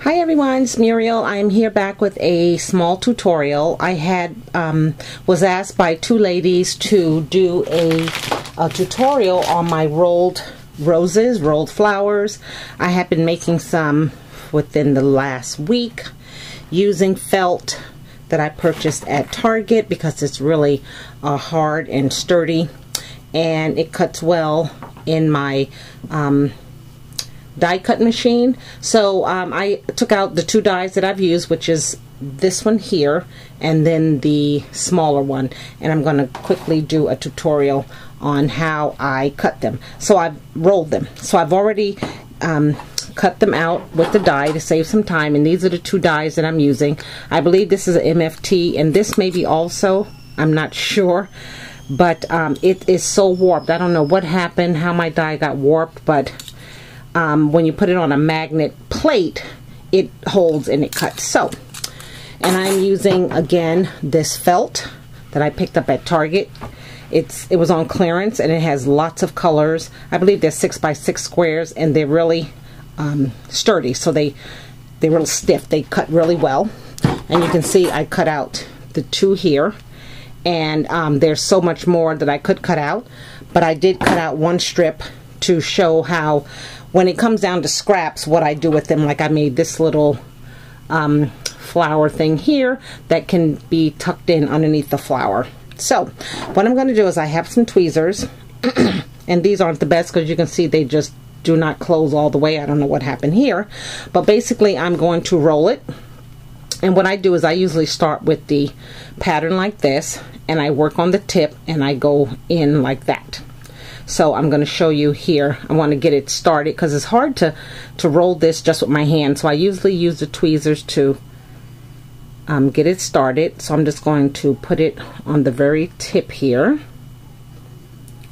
Hi everyone, it's Muriel. I'm here back with a small tutorial. I was asked by two ladies to do a tutorial on my rolled roses, rolled flowers. I have been making some within the last week using felt that I purchased at Target because it's really hard and sturdy, and it cuts well in my die cut machine. So I took out the two dies that I've used, which is this one here and then the smaller one, and I'm going to quickly do a tutorial on how I cut them. So I've rolled them. So I've already cut them out with the die to save some time, and these are the two dies that I'm using. I believe this is an MFT, and this may be also, I'm not sure, but it is so warped. I don't know what happened, how my die got warped, but when you put it on a magnet plate, it holds and it cuts. So, and I'm using again this felt that I picked up at Target. It was on clearance, and it has lots of colors. I believe they're 6x6 squares, and they're really sturdy. So they're real stiff. They cut really well, and you can see I cut out the two here, and there's so much more that I could cut out, but I did cut out one strip to show how, when it comes down to scraps, what I do with them. Like I made this little flower thing here that can be tucked in underneath the flower. So what I'm going to do is I have some tweezers, and these aren't the best because you can see they just do not close all the way. I don't know what happened here, but basically I'm going to roll it. And what I do is I usually start with the pattern like this, and I work on the tip, and I go in like that. So I'm going to show you here. I want to get it started because it's hard to roll this just with my hand. So I usually use the tweezers to get it started. So I'm just going to put it on the very tip here,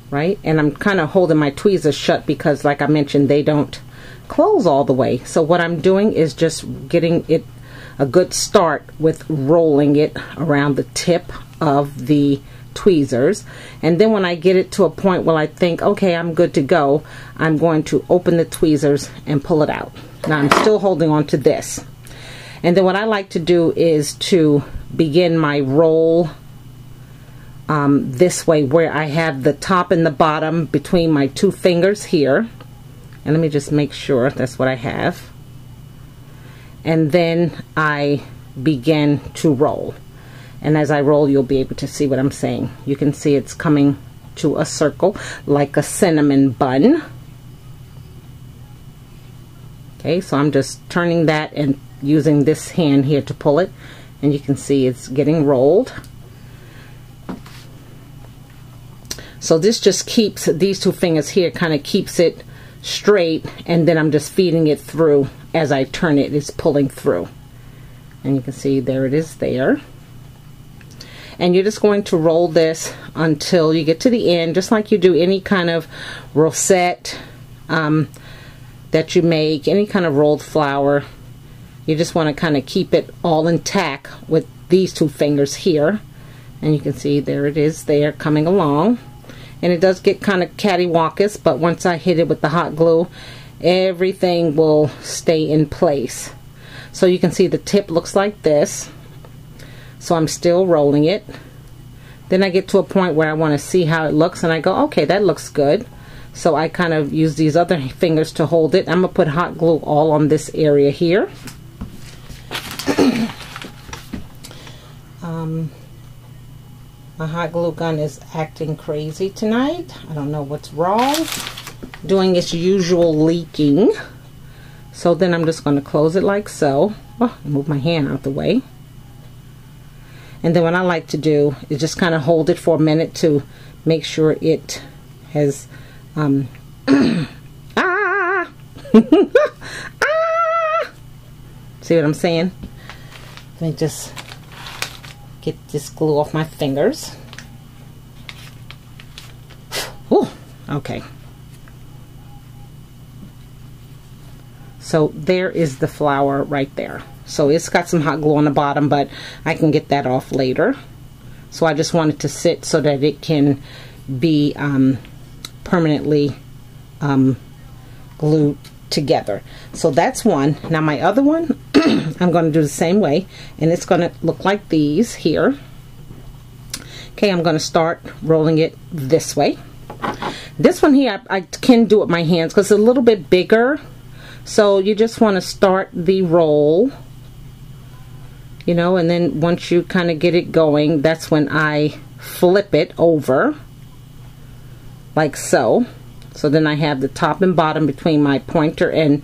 right? And I'm kind of holding my tweezers shut because, like I mentioned, they don't close all the way. So what I'm doing is just getting it a good start with rolling it around the tip of the tweezers, and then when I get it to a point where I think, okay, I'm good to go, I'm going to open the tweezers and pull it out. Now I'm still holding on to this, and then what I like to do is to begin my roll this way, where I have the top and the bottom between my two fingers here, and let me just make sure that's what I have, and then I begin to roll. And as I roll, you'll be able to see what I'm saying. You can see it's coming to a circle like a cinnamon bun. Okay, so I'm just turning that and using this hand here to pull it, and you can see it's getting rolled. So this just keeps, these two fingers here kind of keeps it straight, and then I'm just feeding it through as I turn it. It's pulling through, and you can see there it is there. And you're just going to roll this until you get to the end, just like you do any kind of rosette that you make, any kind of rolled flower. You just want to kind of keep it all intact with these two fingers here. And you can see there it is there coming along. And it does get kind of cattywampus, but once I hit it with the hot glue, everything will stay in place. So you can see the tip looks like this. So I'm still rolling it. Then I get to a point where I want to see how it looks, and I go, okay, that looks good. So I kind of use these other fingers to hold it. I'm going to put hot glue all on this area here. My hot glue gun is acting crazy tonight. I don't know what's wrong. Doing its usual leaking. So then I'm just going to close it like so. Oh, move my hand out the way. And then what I like to do is just kind of hold it for a minute to make sure it has See what I'm saying? Let me just get this glue off my fingers. Ooh, okay. So there is the flower right there. So it's got some hot glue on the bottom, but I can get that off later. So I just want it to sit so that it can be permanently glued together. So that's one. Now my other one, I'm going to do the same way, and it's going to look like these here. Okay, I'm going to start rolling it this way. This one here, I can do it with my hands because it's a little bit bigger. So you just want to start the roll, you know, and then once you kind of get it going, that's when I flip it over, like so. So then I have the top and bottom between my pointer and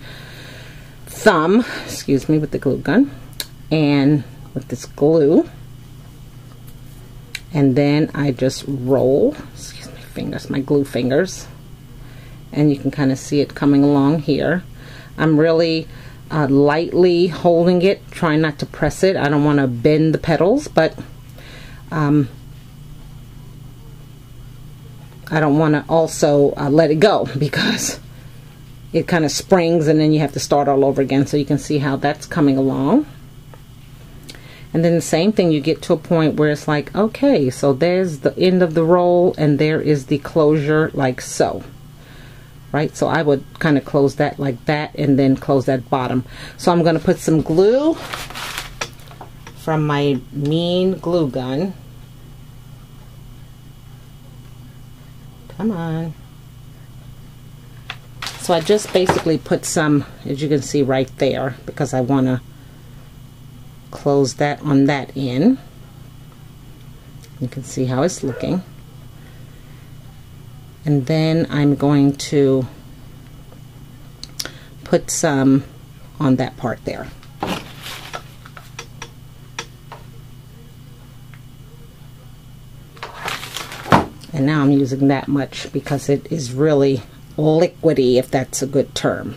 thumb, excuse me, with the glue gun, and with this glue. And then I just roll, excuse me, fingers, my glue fingers, and you can kind of see it coming along here. I'm really lightly holding it, trying not to press it. I don't want to bend the petals, but I don't want to also let it go, because it kind of springs and then you have to start all over again. So you can see how that's coming along. And then the same thing, you get to a point where it's like, okay, so there's the end of the roll and there is the closure, like so. Right, so I would kind of close that like that and then close that bottom. So I'm going to put some glue from my Mean glue gun. Come on. So I just basically put some, as you can see right there, because I want to close that on that end. You can see how it's looking. And then I'm going to put some on that part there. And now I'm using that much because it is really liquidy, if that's a good term.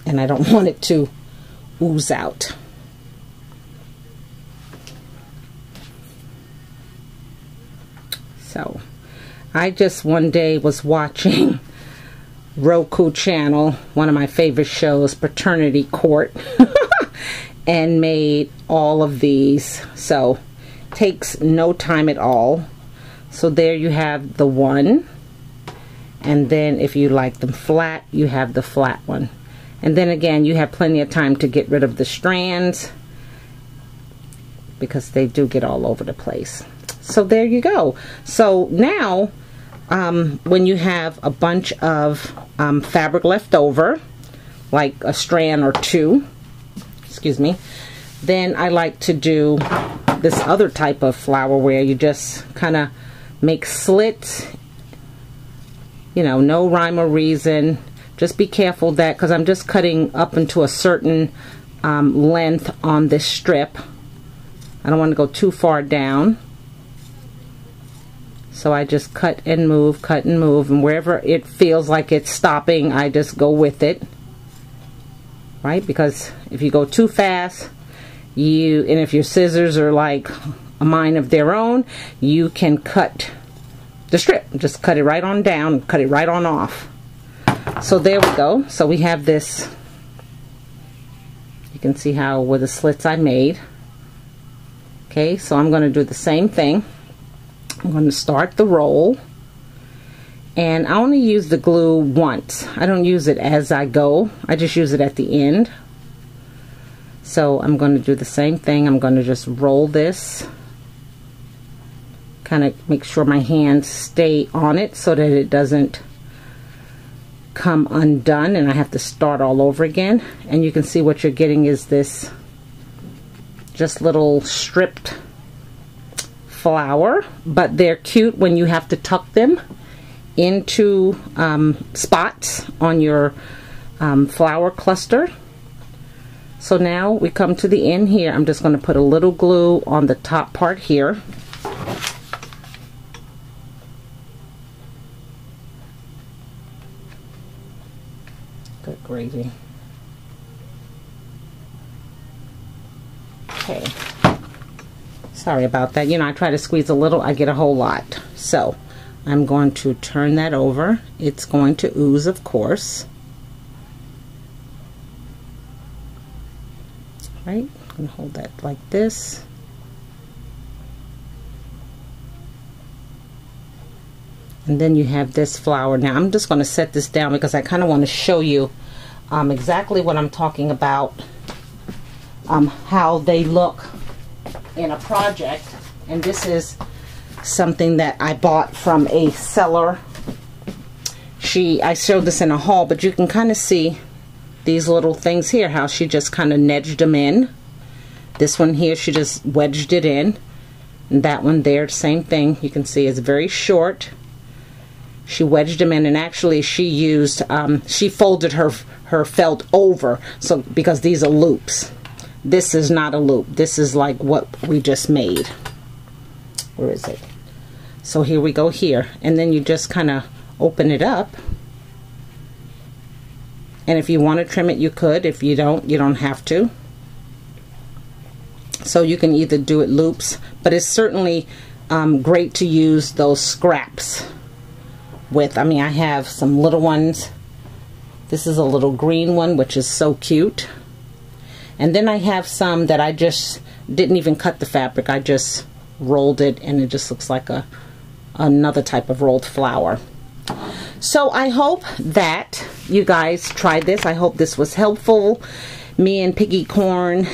And I don't want it to ooze out. So I just one day was watching Roku channel, one of my favorite shows, Paternity Court, and made all of these. So takes no time at all. So there you have the one, and then if you like them flat, you have the flat one. And then again, you have plenty of time to get rid of the strands, because they do get all over the place. So there you go. So now when you have a bunch of fabric left over, like a strand or two, excuse me, then I like to do this other type of flower where you just kind of make slits, you know, no rhyme or reason. Just be careful that, because I'm just cutting up into a certain length on this strip. I don't want to go too far down. So I just cut and move, and wherever it feels like it's stopping, I just go with it. Right? Because if you go too fast, and if your scissors are like a mind of their own, you can cut the strip. Just cut it right on down, cut it right on off. So there we go. So we have this. You can see how with the slits I made. Okay, so I'm going to do the same thing. I'm going to start the roll, and I only use the glue once. I don't use it as I go. I just use it at the end. So I'm going to do the same thing. I'm going to just roll this, kind of make sure my hands stay on it so that it doesn't come undone and I have to start all over again. And you can see what you're getting is this just little stripped flower, but they're cute when you have to tuck them into spots on your flower cluster. So now we come to the end here. I'm just going to put a little glue on the top part here. Good gravy. Okay. Sorry about that. You know, I try to squeeze a little, I get a whole lot. So I'm going to turn that over. It's going to ooze, of course. Right? I'm going to hold that like this. And then you have this flower. Now I'm just going to set this down because I kind of want to show you exactly what I'm talking about, how they look in a project. And this is something that I bought from a seller. I showed this in a haul, but you can kind of see these little things here, how she just kind of nedged them in. This one here, she just wedged it in. And that one there, same thing. You can see it's very short. She wedged them in, and actually she used, she folded her felt over, so because these are loops. This is not a loop. This is like what we just made. Where is it? So here we go here. And then you just kind of open it up. And if you want to trim it, you could. If you don't, you don't have to. So you can either do it loops, but it's certainly great to use those scraps with. I mean, I have some little ones. This is a little green one, which is so cute. And then I have some that I just didn't even cut the fabric. I just rolled it, and it just looks like another type of rolled flower. So I hope that you guys tried this. I hope this was helpful. Me and Piggy Corn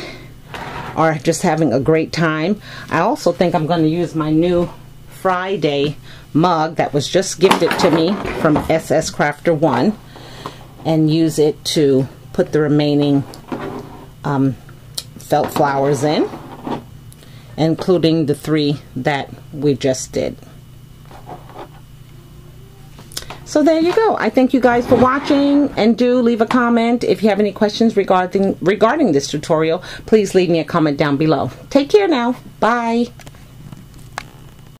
are just having a great time. I also think I'm going to use my new Friday mug that was just gifted to me from SS Crafter 1 and use it to put the remaining felt flowers in, including the 3 that we just did. So there you go. I thank you guys for watching, and do leave a comment if you have any questions regarding this tutorial. Please leave me a comment down below. Take care now. Bye.